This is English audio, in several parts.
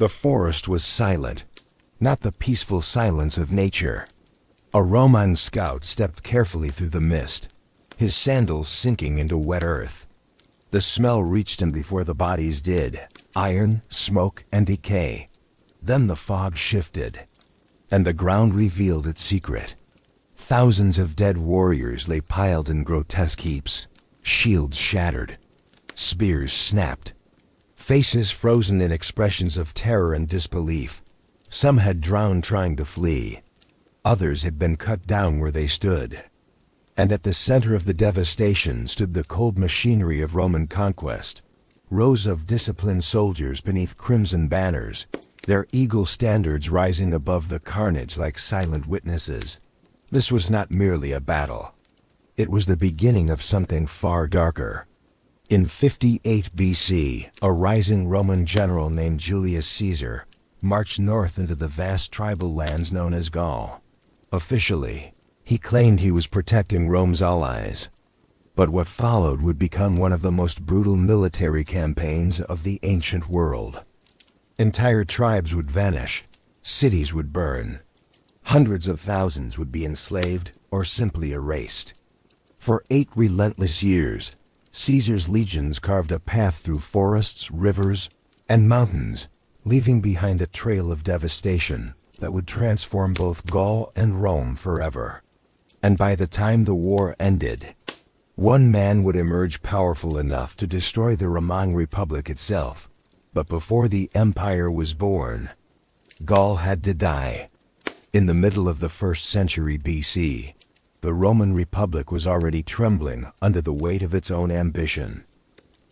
The forest was silent, not the peaceful silence of nature. A Roman scout stepped carefully through the mist, his sandals sinking into wet earth. The smell reached him before the bodies did, iron, smoke, and decay. Then the fog shifted, and the ground revealed its secret. Thousands of dead warriors lay piled in grotesque heaps, shields shattered, spears snapped, faces frozen in expressions of terror and disbelief. Some had drowned trying to flee. Others had been cut down where they stood. And at the center of the devastation stood the cold machinery of Roman conquest. Rows of disciplined soldiers beneath crimson banners, their eagle standards rising above the carnage like silent witnesses. This was not merely a battle. It was the beginning of something far darker. In 58 BC, a rising Roman general named Julius Caesar marched north into the vast tribal lands known as Gaul. Officially, he claimed he was protecting Rome's allies. But what followed would become one of the most brutal military campaigns of the ancient world. Entire tribes would vanish, cities would burn, hundreds of thousands would be enslaved or simply erased. For 8 relentless years, Caesar's legions carved a path through forests, rivers, and mountains, leaving behind a trail of devastation that would transform both Gaul and Rome forever. And by the time the war ended, one man would emerge powerful enough to destroy the Roman Republic itself. But before the empire was born, Gaul had to die. In the middle of the 1st century BC, the Roman Republic was already trembling under the weight of its own ambition.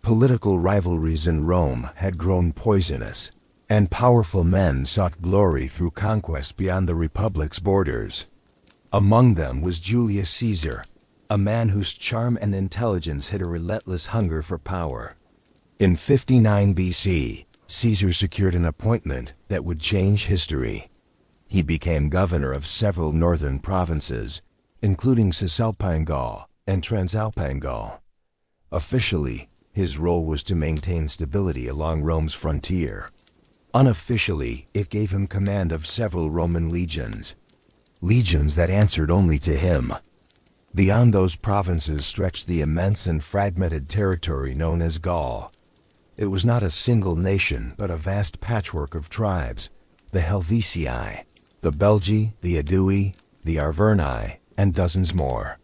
Political rivalries in Rome had grown poisonous, and powerful men sought glory through conquest beyond the Republic's borders. Among them was Julius Caesar, a man whose charm and intelligence hid a relentless hunger for power. In 59 BC, Caesar secured an appointment that would change history. He became governor of several northern provinces, including Cisalpine Gaul and Transalpine Gaul. Officially, his role was to maintain stability along Rome's frontier. Unofficially, it gave him command of several Roman legions that answered only to him. Beyond those provinces stretched the immense and fragmented territory known as Gaul. It was not a single nation, but a vast patchwork of tribes, the Helvetii, the Belgi, the Aedui, the Arverni, and dozens more.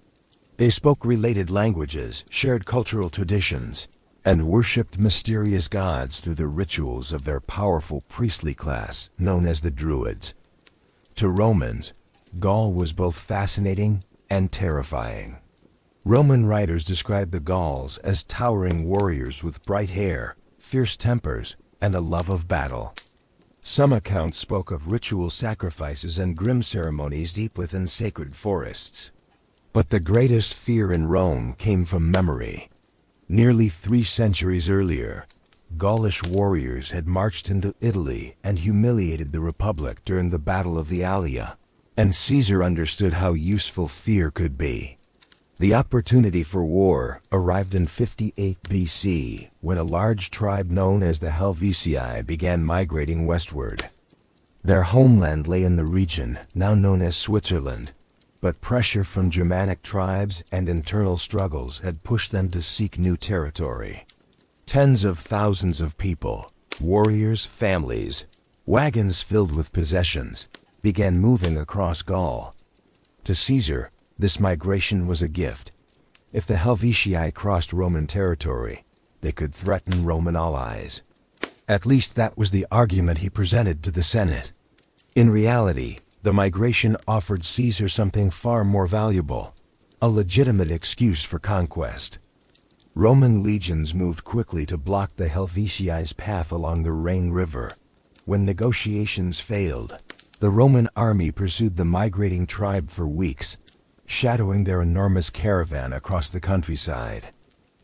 They spoke related languages, shared cultural traditions, and worshipped mysterious gods through the rituals of their powerful priestly class, known as the Druids. To Romans, Gaul was both fascinating and terrifying. Roman writers described the Gauls as towering warriors with bright hair, fierce tempers, and a love of battle. Some accounts spoke of ritual sacrifices and grim ceremonies deep within sacred forests. But the greatest fear in Rome came from memory. Nearly 3 centuries earlier, Gaulish warriors had marched into Italy and humiliated the Republic during the Battle of the Alesia, and Caesar understood how useful fear could be. The opportunity for war arrived in 58 BC, when a large tribe known as the Helvetii began migrating westward. Their homeland lay in the region, now known as Switzerland, but pressure from Germanic tribes and internal struggles had pushed them to seek new territory. Tens of thousands of people, warriors, families, wagons filled with possessions, began moving across Gaul. To Caesar, this migration was a gift. If the Helvetii crossed Roman territory, they could threaten Roman allies. At least that was the argument he presented to the Senate. In reality, the migration offered Caesar something far more valuable, a legitimate excuse for conquest. Roman legions moved quickly to block the Helvetii's path along the Rhine River. When negotiations failed, the Roman army pursued the migrating tribe for weeks, shadowing their enormous caravan across the countryside.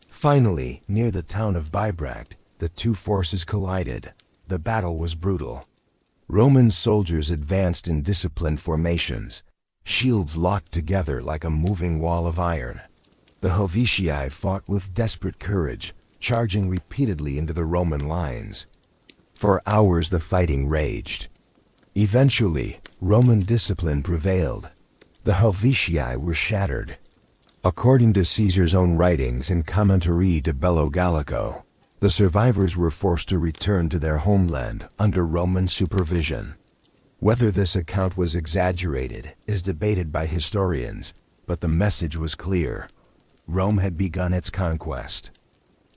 Finally, near the town of Bibracte, the two forces collided. The battle was brutal. Roman soldiers advanced in disciplined formations, shields locked together like a moving wall of iron. The Helvetii fought with desperate courage, charging repeatedly into the Roman lines. For hours the fighting raged. Eventually, Roman discipline prevailed. The Helvetii were shattered. According to Caesar's own writings in Commentary de Bello Gallico, the survivors were forced to return to their homeland under Roman supervision. Whether this account was exaggerated is debated by historians, but the message was clear. Rome had begun its conquest.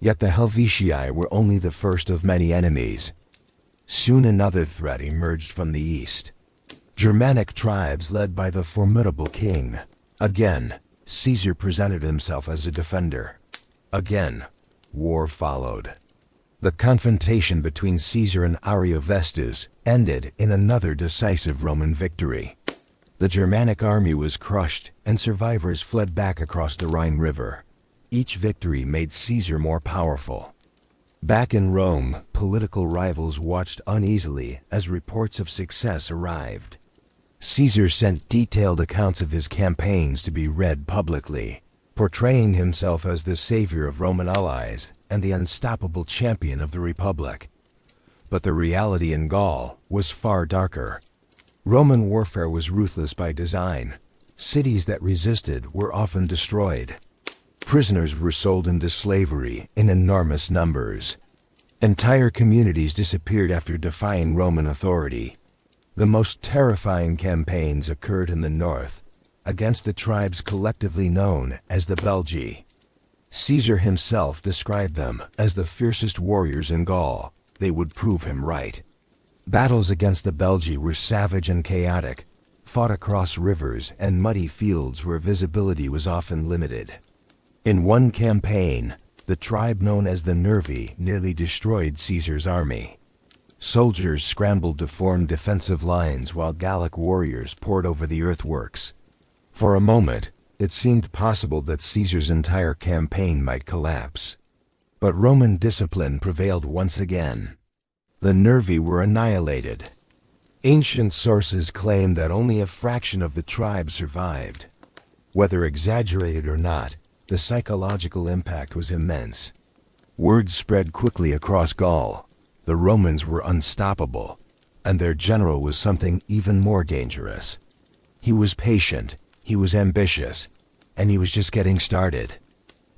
Yet the Helvetii were only the first of many enemies. Soon another threat emerged from the east. Germanic tribes led by the formidable king. Again, Caesar presented himself as a defender. Again, war followed. The confrontation between Caesar and Ariovistus ended in another decisive Roman victory. The Germanic army was crushed, and survivors fled back across the Rhine River. Each victory made Caesar more powerful. Back in Rome, political rivals watched uneasily as reports of success arrived. Caesar sent detailed accounts of his campaigns to be read publicly, portraying himself as the savior of Roman allies and the unstoppable champion of the Republic. But the reality in Gaul was far darker. Roman warfare was ruthless by design. Cities that resisted were often destroyed. Prisoners were sold into slavery in enormous numbers. Entire communities disappeared after defying Roman authority. The most terrifying campaigns occurred in the north, against the tribes collectively known as the Belgae. Caesar himself described them as the fiercest warriors in Gaul. They would prove him right. Battles against the Belgae were savage and chaotic, fought across rivers and muddy fields where visibility was often limited. In one campaign, the tribe known as the Nervi nearly destroyed Caesar's army. Soldiers scrambled to form defensive lines while Gallic warriors poured over the earthworks. For a moment, it seemed possible that Caesar's entire campaign might collapse. But Roman discipline prevailed once again. The Nervi were annihilated. Ancient sources claim that only a fraction of the tribe survived. Whether exaggerated or not, the psychological impact was immense. Word spread quickly across Gaul. The Romans were unstoppable, and their general was something even more dangerous. He was patient, he was ambitious, and he was just getting started.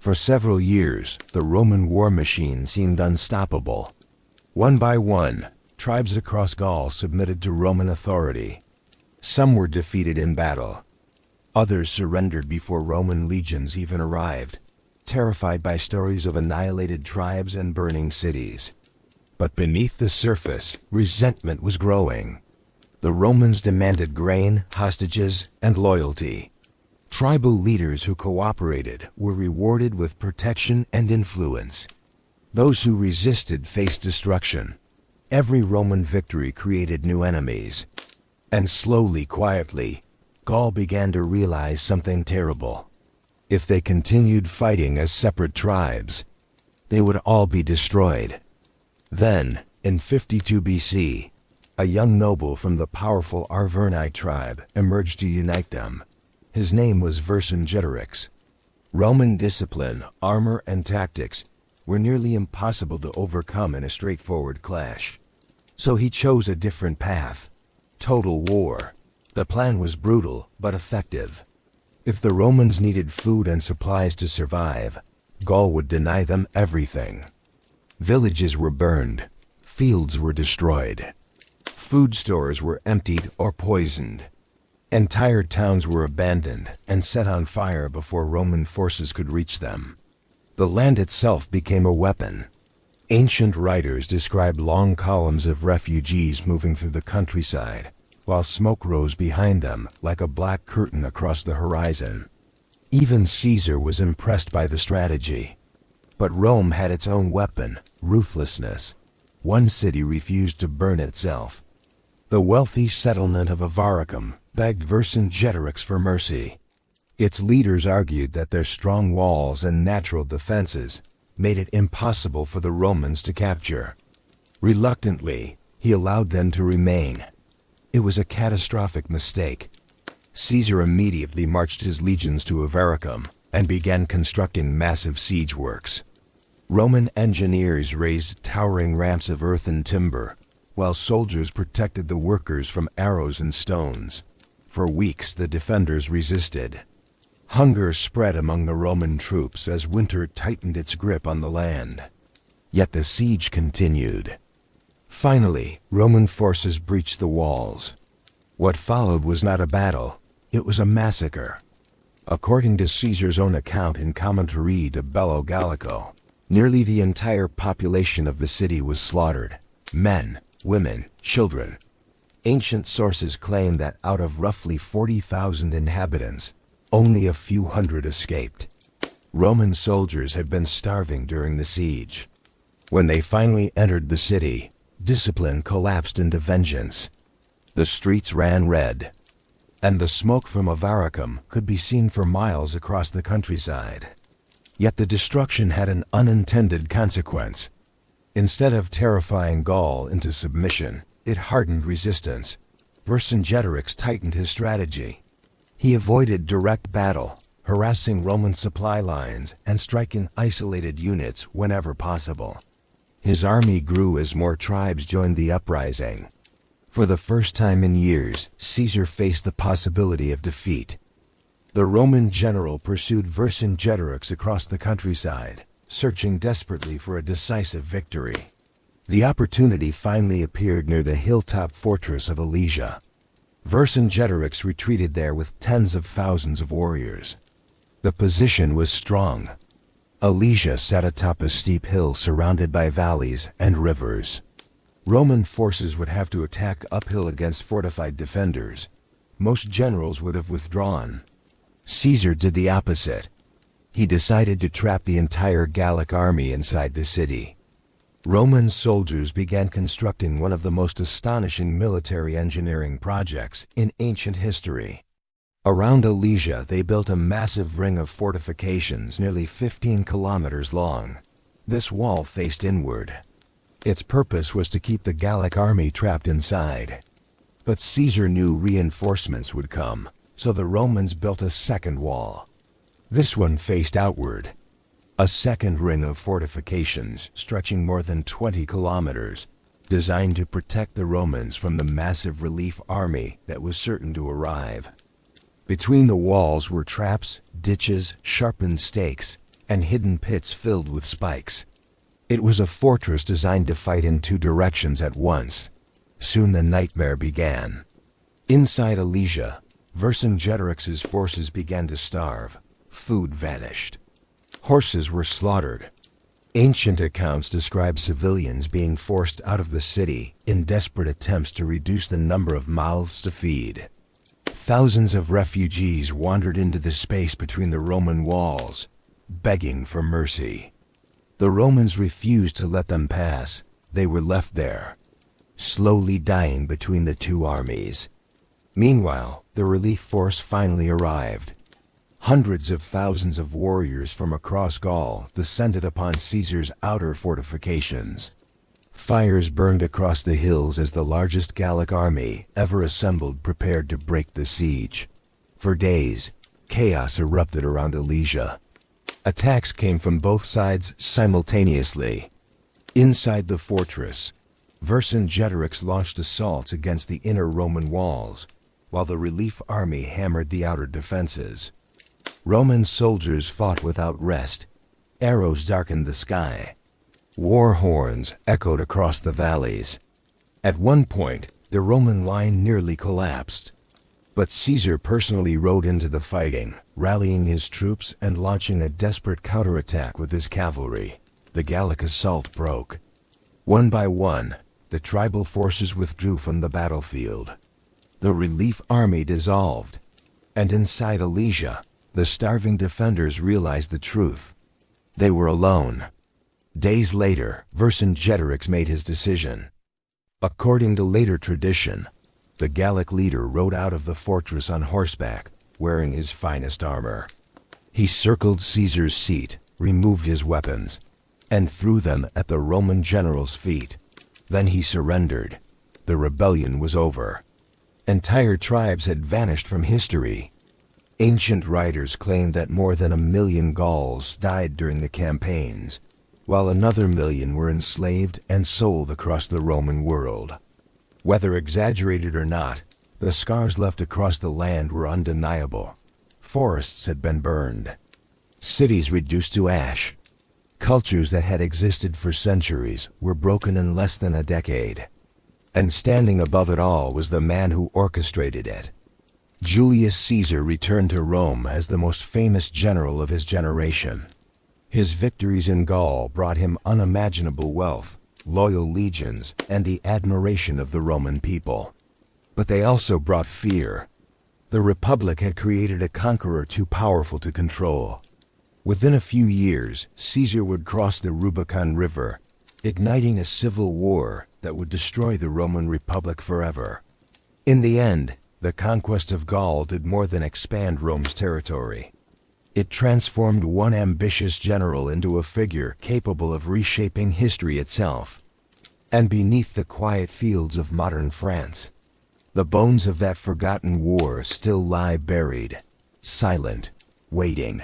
For several years, the Roman war machine seemed unstoppable. One by one, tribes across Gaul submitted to Roman authority. Some were defeated in battle. Others surrendered before Roman legions even arrived, terrified by stories of annihilated tribes and burning cities. But beneath the surface, resentment was growing. The Romans demanded grain, hostages, and loyalty. Tribal leaders who cooperated were rewarded with protection and influence. Those who resisted faced destruction. Every Roman victory created new enemies. And slowly, quietly, Gaul began to realize something terrible. If they continued fighting as separate tribes, they would all be destroyed. Then, in 52 BC, a young noble from the powerful Arverni tribe emerged to unite them. His name was Vercingetorix. Roman discipline, armor, and tactics were nearly impossible to overcome in a straightforward clash. So he chose a different path: total war. The plan was brutal, but effective. If the Romans needed food and supplies to survive, Gaul would deny them everything. Villages were burned, fields were destroyed, food stores were emptied or poisoned. Entire towns were abandoned and set on fire before Roman forces could reach them. The land itself became a weapon. Ancient writers described long columns of refugees moving through the countryside, while smoke rose behind them like a black curtain across the horizon. Even Caesar was impressed by the strategy. But Rome had its own weapon: ruthlessness. One city refused to burn itself. The wealthy settlement of Avaricum begged Vercingetorix for mercy. Its leaders argued that their strong walls and natural defenses made it impossible for the Romans to capture. Reluctantly, he allowed them to remain. It was a catastrophic mistake. Caesar immediately marched his legions to Avaricum and began constructing massive siege works. Roman engineers raised towering ramps of earth and timber, while soldiers protected the workers from arrows and stones. For weeks the defenders resisted. Hunger spread among the Roman troops as winter tightened its grip on the land. Yet the siege continued. Finally, Roman forces breached the walls. What followed was not a battle, it was a massacre. According to Caesar's own account in Commentary de Bello Gallico, nearly the entire population of the city was slaughtered. Men, women, children. Ancient sources claim that out of roughly 40,000 inhabitants, only a few hundred escaped. Roman soldiers had been starving during the siege. When they finally entered the city, discipline collapsed into vengeance. The streets ran red, and the smoke from Avaricum could be seen for miles across the countryside. Yet the destruction had an unintended consequence. Instead of terrifying Gaul into submission, it hardened resistance. Vercingetorix tightened his strategy. He avoided direct battle, harassing Roman supply lines and striking isolated units whenever possible. His army grew as more tribes joined the uprising. For the first time in years, Caesar faced the possibility of defeat. The Roman general pursued Vercingetorix across the countryside, searching desperately for a decisive victory. The opportunity finally appeared near the hilltop fortress of Alesia. Vercingetorix retreated there with tens of thousands of warriors. The position was strong. Alesia sat atop a steep hill surrounded by valleys and rivers. Roman forces would have to attack uphill against fortified defenders. Most generals would have withdrawn. Caesar did the opposite. He decided to trap the entire Gallic army inside the city. Roman soldiers began constructing one of the most astonishing military engineering projects in ancient history. Around Alesia, they built a massive ring of fortifications nearly 15 kilometers long. This wall faced inward. Its purpose was to keep the Gallic army trapped inside. But Caesar knew reinforcements would come, so the Romans built a second wall. This one faced outward. A second ring of fortifications stretching more than 20 kilometers, designed to protect the Romans from the massive relief army that was certain to arrive. Between the walls were traps, ditches, sharpened stakes, and hidden pits filled with spikes. It was a fortress designed to fight in two directions at once. Soon the nightmare began. Inside Alesia, Vercingetorix's forces began to starve. Food vanished. Horses were slaughtered. Ancient accounts describe civilians being forced out of the city in desperate attempts to reduce the number of mouths to feed. Thousands of refugees wandered into the space between the Roman walls, begging for mercy. The Romans refused to let them pass. They were left there, slowly dying between the two armies. Meanwhile, the relief force finally arrived. Hundreds of thousands of warriors from across Gaul descended upon Caesar's outer fortifications. Fires burned across the hills as the largest Gallic army ever assembled prepared to break the siege. For days, chaos erupted around Alesia. Attacks came from both sides simultaneously. Inside the fortress, Vercingetorix launched assaults against the inner Roman walls, while the relief army hammered the outer defenses. Roman soldiers fought without rest. Arrows darkened the sky. War horns echoed across the valleys. At one point, the Roman line nearly collapsed. But Caesar personally rode into the fighting, rallying his troops and launching a desperate counterattack with his cavalry. The Gallic assault broke. One by one, the tribal forces withdrew from the battlefield. The relief army dissolved. And inside Alesia, the starving defenders realized the truth. They were alone. Days later, Vercingetorix made his decision. According to later tradition, the Gallic leader rode out of the fortress on horseback, wearing his finest armor. He circled Caesar's seat, removed his weapons, and threw them at the Roman general's feet. Then he surrendered. The rebellion was over. Entire tribes had vanished from history. Ancient writers claim that more than 1 million Gauls died during the campaigns. while another million were enslaved and sold across the Roman world. Whether exaggerated or not, the scars left across the land were undeniable. Forests had been burned, cities reduced to ash. Cultures that had existed for centuries were broken in less than a decade. And standing above it all was the man who orchestrated it. Julius Caesar returned to Rome as the most famous general of his generation. His victories in Gaul brought him unimaginable wealth, loyal legions, and the admiration of the Roman people. But they also brought fear. The Republic had created a conqueror too powerful to control. Within a few years, Caesar would cross the Rubicon River, igniting a civil war that would destroy the Roman Republic forever. In the end, the conquest of Gaul did more than expand Rome's territory. It transformed one ambitious general into a figure capable of reshaping history itself. And beneath the quiet fields of modern France, the bones of that forgotten war still lie buried, silent, waiting.